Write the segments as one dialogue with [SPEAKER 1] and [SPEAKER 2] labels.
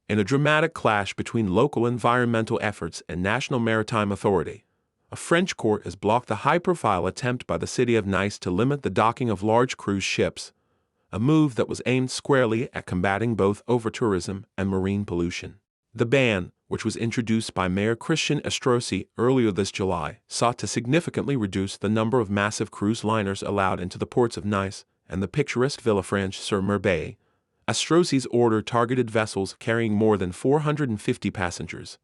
[SPEAKER 1] In a dramatic clash between local environmental efforts and National Maritime Authority, a French court has blocked the high-profile attempt by the city of Nice to limit the docking of large cruise ships, a move that was aimed squarely at combating both overtourism and marine pollution. The ban, which was introduced by Mayor Christian Estrosi earlier this July, sought to significantly reduce the number of massive cruise liners allowed into the ports of Nice and the picturesque Villefranche-sur-Mer Bay. Estrosi's order targeted vessels carrying more than 450 passengers,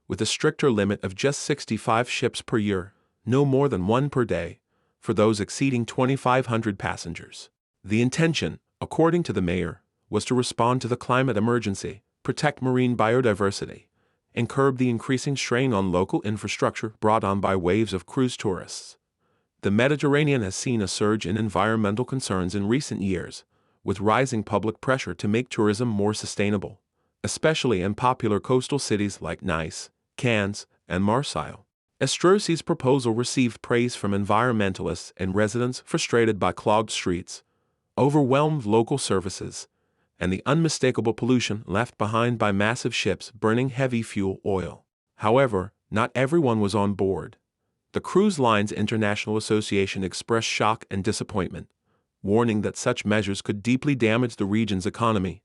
[SPEAKER 1] with a stricter limit of just 65 ships per year, no more than one per day, for those exceeding 2,500 passengers. The intention, according to the mayor, was to respond to the climate emergency, protect marine biodiversity, and curb the increasing strain on local infrastructure brought on by waves of cruise tourists. The Mediterranean has seen a surge in environmental concerns in recent years, with rising public pressure to make tourism more sustainable, especially in popular coastal cities like Nice, Cannes, and Marseille. Estrosi's proposal received praise from environmentalists and residents frustrated by clogged streets, overwhelmed local services, and the unmistakable pollution left behind by massive ships burning heavy fuel oil. However, not everyone was on board. The Cruise Lines International Association expressed shock and disappointment, warning that such measures could deeply damage the region's economy,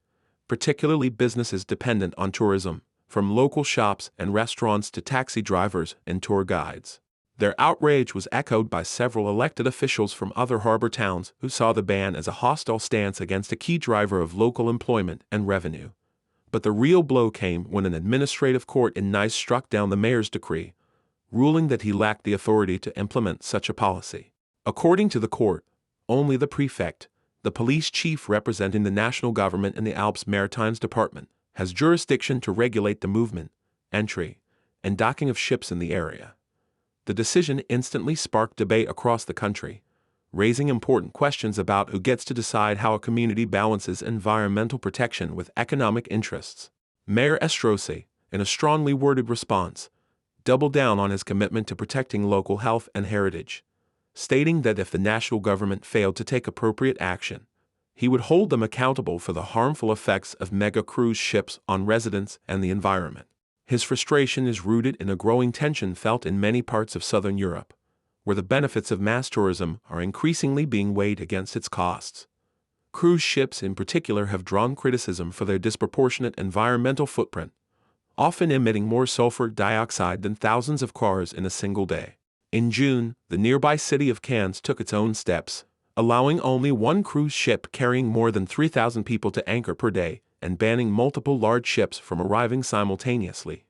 [SPEAKER 1] particularly businesses dependent on tourism, from local shops and restaurants to taxi drivers and tour guides. Their outrage was echoed by several elected officials from other harbor towns who saw the ban as a hostile stance against a key driver of local employment and revenue. But the real blow came when an administrative court in Nice struck down the mayor's decree, ruling that he lacked the authority to implement such a policy. According to the court, only the prefect, the police chief representing the national government in the Alps Maritimes Department, has jurisdiction to regulate the movement, entry, and docking of ships in the area. The decision instantly sparked debate across the country, raising important questions about who gets to decide how a community balances environmental protection with economic interests. Mayor Estrosi, in a strongly worded response, doubled down on his commitment to protecting local health and heritage, stating that if the national government failed to take appropriate action, he would hold them accountable for the harmful effects of mega cruise ships on residents and the environment. His frustration is rooted in a growing tension felt in many parts of southern Europe, where the benefits of mass tourism are increasingly being weighed against its costs. Cruise ships in particular have drawn criticism for their disproportionate environmental footprint, often emitting more sulfur dioxide than thousands of cars in a single day. In June, the nearby city of Cannes took its own steps, allowing only one cruise ship carrying more than 3,000 people to anchor per day and banning multiple large ships from arriving simultaneously.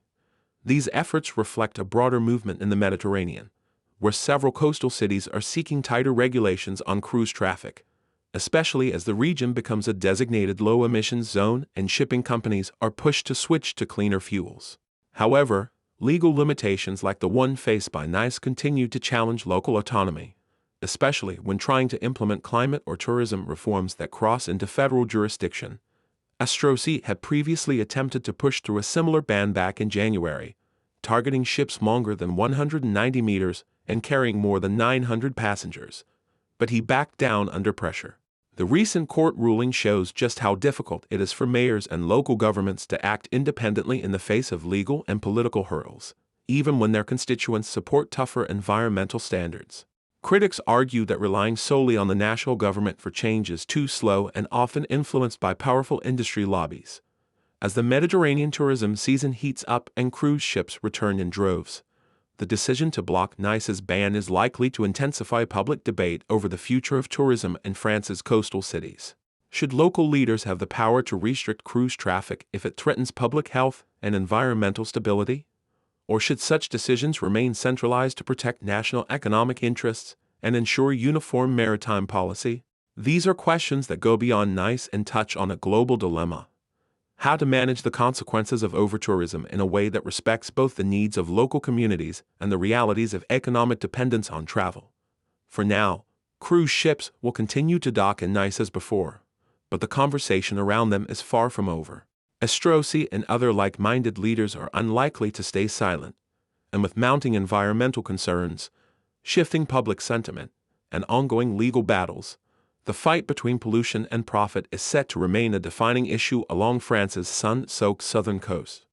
[SPEAKER 1] These efforts reflect a broader movement in the Mediterranean, where several coastal cities are seeking tighter regulations on cruise traffic, especially as the region becomes a designated low-emissions zone and shipping companies are pushed to switch to cleaner fuels. However, legal limitations like the one faced by Nice continue to challenge local autonomy, especially when trying to implement climate or tourism reforms that cross into federal jurisdiction. Estrosi had previously attempted to push through a similar ban back in January, targeting ships longer than 190 meters and carrying more than 900 passengers, but he backed down under pressure. The recent court ruling shows just how difficult it is for mayors and local governments to act independently in the face of legal and political hurdles, even when their constituents support tougher environmental standards. Critics argue that relying solely on the national government for change is too slow and often influenced by powerful industry lobbies. As the Mediterranean tourism season heats up and cruise ships return in droves, the decision to block Nice's ban is likely to intensify public debate over the future of tourism in France's coastal cities. Should local leaders have the power to restrict cruise traffic if it threatens public health and environmental stability? Or should such decisions remain centralized to protect national economic interests and ensure uniform maritime policy? These are questions that go beyond Nice and touch on a global dilemma: how to manage the consequences of overtourism in a way that respects both the needs of local communities and the realities of economic dependence on travel. For now, cruise ships will continue to dock in Nice as before, but the conversation around them is far from over. Estrosi and other like-minded leaders are unlikely to stay silent, and with mounting environmental concerns, shifting public sentiment, and ongoing legal battles, The fight between pollution and profit is set to remain a defining issue along France's sun-soaked southern coast.